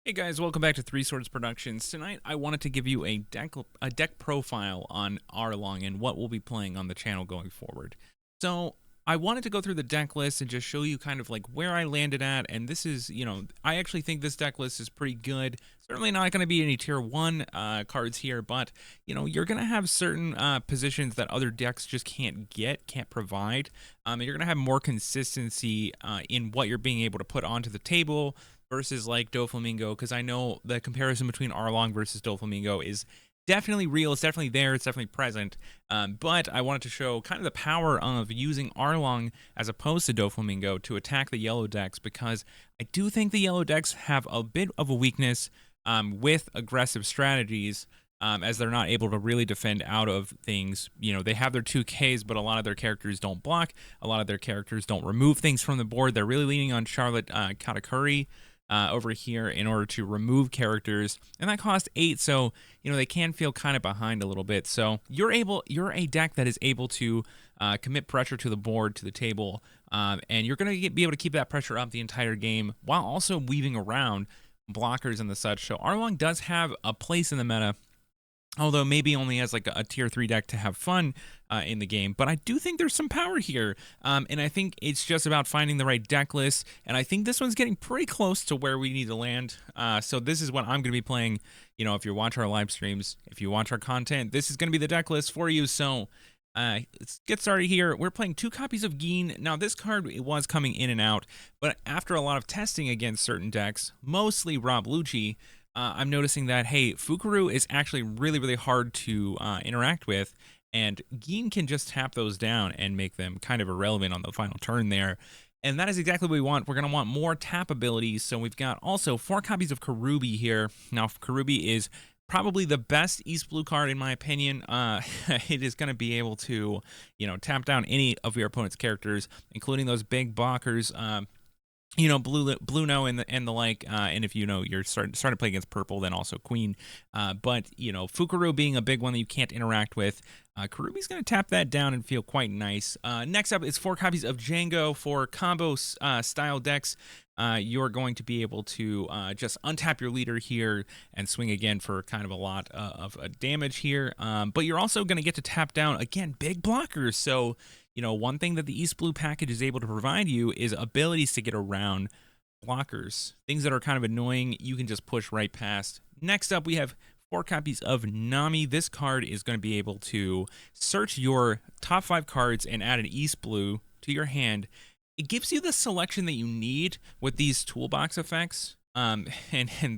Hey guys, welcome back to Three Swords Productions. Tonight I wanted to give you a deck profile on Arlong and what we'll be playing on the channel going forward. So I wanted to go through the deck list and just show you kind of like where I landed at, and this is, I actually think this deck list is pretty good. Certainly not going to be any tier 1 cards here, but, you're going to have certain positions that other decks just can't provide. And you're going to have more consistency in what you're being able to put onto the table versus like Doflamingo, because I know the comparison between Arlong versus Doflamingo is definitely real. It's definitely there. It's definitely present. But I wanted to show kind of the power of using Arlong as opposed to Doflamingo to attack the yellow decks, because I do think the yellow decks have a bit of a weakness with aggressive strategies. As they're not able to really defend out of things. They have their 2Ks, but a lot of their characters don't block. A lot of their characters don't remove things from the board. They're really leaning on Charlotte Katakuri over here in order to remove characters, and that costs 8, so they can feel kind of behind a little bit. So you're a deck that is able to commit pressure to the board, to the table, and you're going to be able to keep that pressure up the entire game while also weaving around blockers and the such. So Arlong does have a place in the meta, although maybe only as like a tier 3 deck to have fun in the game. But I do think there's some power here, and I think it's just about finding the right deck list, and I think this one's getting pretty close to where we need to land. So this is what I'm going to be playing. If you watch our live streams, if you watch our content, this is going to be the deck list for you. So let's get started here. We're playing 2 copies of Geen. Now, this card, it was coming in and out, but after a lot of testing against certain decks, mostly Rob Lucci, I'm noticing that, hey, Fukuru is actually really, really hard to interact with, and Geen can just tap those down and make them kind of irrelevant on the final turn there. And that is exactly what we want. We're going to want more tap abilities, so we've got also 4 copies of Karubi here. Now, Karubi is probably the best East Blue card in my opinion. It is going to be able to, tap down any of your opponent's characters, including those big blockers. Blue no and the like, and if you're starting to play against purple, then also Queen. But Fukuru being a big one that you can't interact with, Karubi's going to tap that down and feel quite nice. Next up is 4 copies of Django for combo style decks. You're going to be able to just untap your leader here and swing again for kind of a lot of damage here. But you're also going to get to tap down, again, big blockers. So one thing that the East Blue package is able to provide you is abilities to get around blockers. Things that are kind of annoying, you can just push right past. Next up, we have 4 copies of Nami. This card is going to be able to search your top 5 cards and add an East Blue to your hand. It gives you the selection that you need with these toolbox effects. And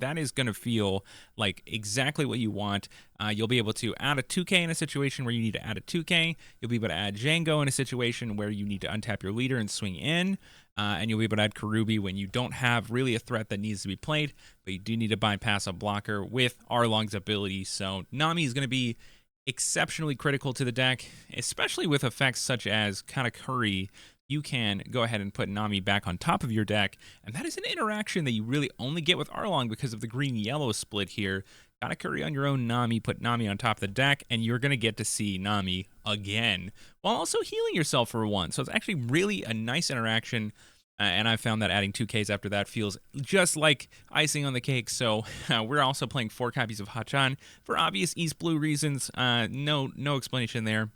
that is going to feel like exactly what you want. You'll be able to add a 2K in a situation where you need to add a 2K. You'll be able to add Django in a situation where you need to untap your leader and swing in. And you'll be able to add Karubi when you don't have really a threat that needs to be played, but you do need to bypass a blocker with Arlong's ability. So Nami is going to be exceptionally critical to the deck, especially with effects such as Katakuri. You can go ahead and put Nami back on top of your deck, and that is an interaction that you really only get with Arlong because of the green-yellow split here. Katakuri on your own Nami, put Nami on top of the deck, and you're going to get to see Nami again, while also healing yourself for 1. So it's actually really a nice interaction, and I found that adding 2Ks after that feels just like icing on the cake. So we're also playing 4 copies of Hachan for obvious East Blue reasons. No explanation there.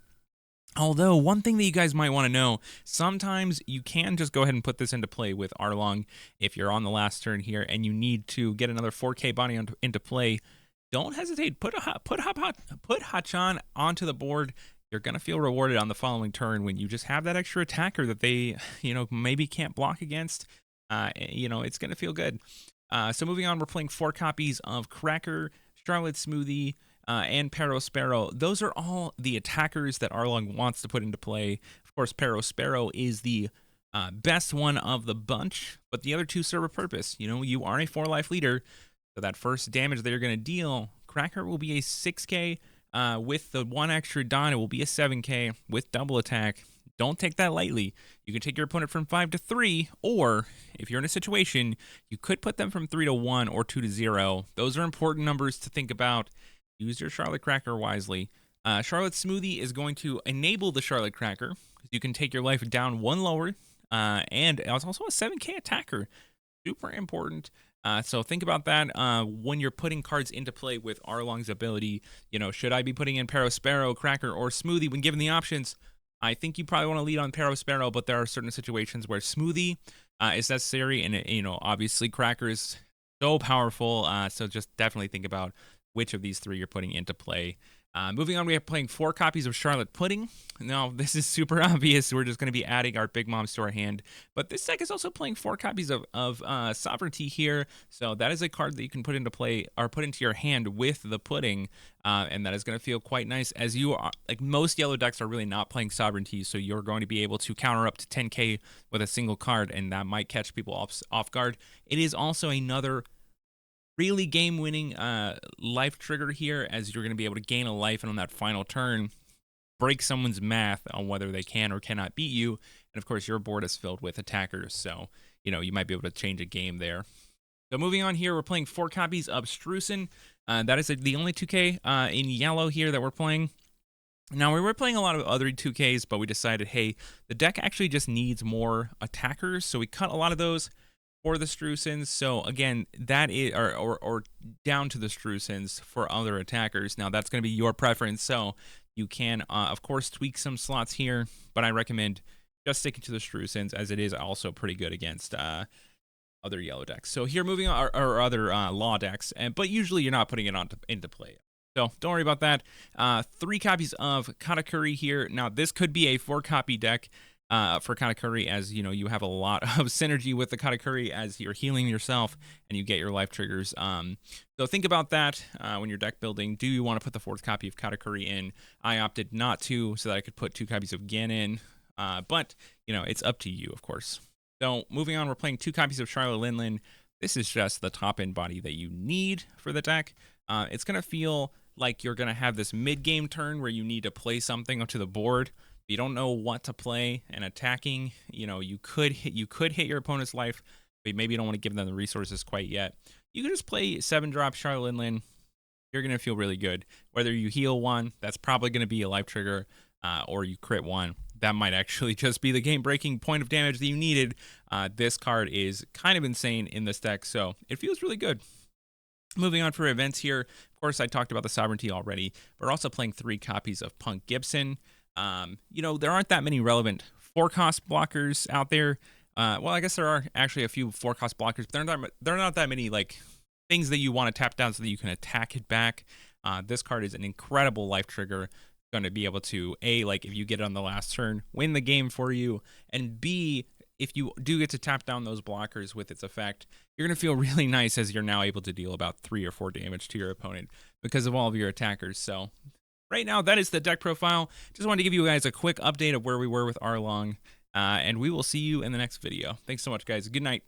Although, one thing that you guys might want to know, sometimes you can just go ahead and put this into play with Arlong if you're on the last turn here and you need to get another 4K body into play. Don't hesitate. Put Hachan onto the board. You're going to feel rewarded on the following turn when you just have that extra attacker that they, maybe can't block against. It's going to feel good. So moving on, we're playing 4 copies of Cracker, Charlotte Smoothie, and Sparrow. Those are all the attackers that Arlong wants to put into play. Of course, Sparrow is the best one of the bunch, but the other 2 serve a purpose. You are a 4-life leader, so that first damage that you're going to deal, Cracker will be a 6K. With the 1 extra dot, it will be a 7K with double attack. Don't take that lightly. You can take your opponent from 5 to 3, or if you're in a situation, you could put them from 3 to 1 or 2 to 0. Those are important numbers to think about. Use your Charlotte Cracker wisely. Charlotte Smoothie is going to enable the Charlotte Cracker, because you can take your life down 1 lower, and it's also a 7K attacker. Super important. So think about that when you're putting cards into play with Arlong's ability. Should I be putting in Sparrow, Cracker, or Smoothie when given the options? I think you probably want to lead on Sparrow, but there are certain situations where Smoothie is necessary, and obviously Cracker is so powerful. So just definitely think about which of these three you're putting into play. Moving on, we are playing 4 copies of Charlotte Pudding. Now, this is super obvious. We're just going to be adding our Big Moms to our hand. But this deck is also playing 4 copies of Sovereignty here. So that is a card that you can put into play or put into your hand with the Pudding. And that is going to feel quite nice, as you are, like, most yellow decks are really not playing Sovereignty. So you're going to be able to counter up to 10k with a single card, and that might catch people off guard. It is also another really game-winning life trigger here, as you're going to be able to gain a life, and on that final turn, break someone's math on whether they can or cannot beat you. And of course, your board is filled with attackers, so you might be able to change a game there. So moving on here, we're playing 4 copies of Strucin. That is the only 2K in yellow here that we're playing. Now, we were playing a lot of other 2Ks, but we decided, hey, the deck actually just needs more attackers, so we cut a lot of those for the Strucins. So again, that is or down to the Strucins for other attackers. Now that's going to be your preference, so you can of course tweak some slots here, but I recommend just sticking to the Strucins, as it is also pretty good against other yellow decks. So here, moving on, or other law decks, but usually you're not putting it into play. So don't worry about that. 3 copies of Katakuri here. Now this could be a 4-copy deck for Katakuri, as you have a lot of synergy with the Katakuri as you're healing yourself and you get your life triggers. So think about that when you're deck building. Do you want to put the 4th copy of Katakuri in? I opted not to, so that I could put 2 copies of Gen in, but it's up to you, of course. So moving on, we're playing 2 copies of Charlotte Linlin. This is just the top end body that you need for the deck. It's gonna feel like you're gonna have this mid-game turn where you need to play something onto the board. You don't know what to play, and attacking, you could hit your opponent's life, but maybe you don't want to give them the resources quite yet. You can just play 7-drop Charlotte Linlin. You're going to feel really good. Whether you heal 1, that's probably going to be a life trigger, or you crit 1. That might actually just be the game-breaking point of damage that you needed. This card is kind of insane in this deck, so it feels really good. Moving on for events here, of course, I talked about the Sovereignty already. We're also playing 3 copies of Punk Gibson. There aren't that many relevant 4-cost blockers out there. Well, I guess there are actually a few 4-cost blockers, but there are not that many like things that you want to tap down so that you can attack it back. This card is an incredible life trigger. Going to be able to, A, like if you get it on the last turn, win the game for you, and B, if you do get to tap down those blockers with its effect, you're going to feel really nice, as you're now able to deal about 3 or 4 damage to your opponent because of all of your attackers. So right now, that is the deck profile. Just wanted to give you guys a quick update of where we were with Arlong, and we will see you in the next video. Thanks so much, guys. Good night.